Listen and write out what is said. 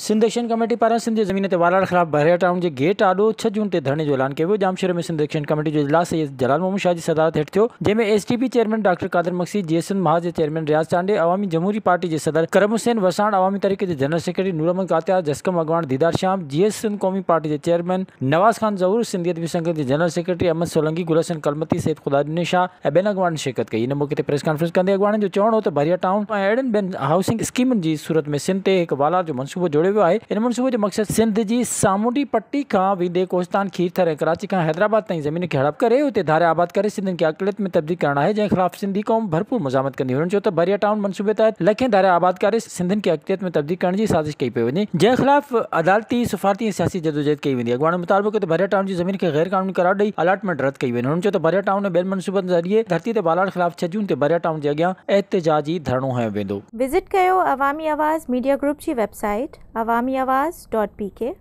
Sindh action committee पारां सिंध जे ज़मीन ते वालाड़ ख़िलाफ़ बहरिया टाउन जे गेट आॾो 6 जून ते धरणे जो ऐलान कयो वियो। जामशोर में सिंध एक्शन कमेटी जो इजलास सैयद जलाल मोहम्मद शाह जी सदारत हेठि थियो, जंहिंमें एसटीपी चेयरमैन डॉक्टर कादिर मक्सी, जीएसएन महाज जे चेयरमैन रियाज़ चांडे, अवामी जमहूरी पार्टी जे सदर करम हुसैन वसाण, अवामी तहरीक जे जनरल सेक्रेटरी नूर अहमद कातियार, जस्कम अगवान दीदार श्याम, जीएसएन कौमी पार्टी जे चेयरमैन नवाज़ खान ज़हूर, सिंधियत भी संगत जे जनरल सेक्रेटरी अहमद सोलंकी, गुलशन कलमती, सैयद खुदादीन शाह ऐं ॿियनि अॻवाननि शिरकत कई। इन मौक़े ते प्रेस कॉन्फ्रेंस कंदे अॻवाननि जो चवणो हो त बहरिया टाउन ऐं अहिड़नि ॿियनि हाउसिंग स्कीमुनि जी सूरत में सिंध ते हिकु वालार जो मनसूबो जोड़ियो वियो आहे। इन मनसूबे जो मक़सदु सिंध जी सामूंडी पट्टी खां वेंदे कोस्तान, खीरथर ऐं कराची खां हैदराबाद ताईं ज़मीन खे हड़प करे उते धारे आबाद करे सिंधियुनि खे अक़लियत में तब्दील करणु आहे, जंहिं ख़िलाफ़ सिंधी क़ौम भरपूर मुज़ामत कंदी। हुननि चयो त बहरिया टाउन मनसूबे तहत लखें धारे आबाद करे सिंधियुनि खे अक़लियत में तब्दील करण जी साज़िश कई पई वञे, जंहिं ख़िलाफ़ अदालती, सफ़ारती ऐं सियासी जदोजहद कई वेंदी। अॻवान मुतालबो कयो त बहरिया टाउन जी ज़मीन खे गैर क़ानूनी करार ॾेई अलाटमेंट रद्द कई वञे। हुननि चयो त बहरिया टाउन ऐं ॿियनि मनसूबनि ज़रिए धरती ते वालाड़ ख़िलाफ़ 6 जून ते बहरिया टाउन जे अॻियां एहतिजाजी धरणो हंयो वेंदो। विज़िट कयो अवामी आवाज़ मीडिया ग्रुप जी वेबसाइट awamiawaz.pk।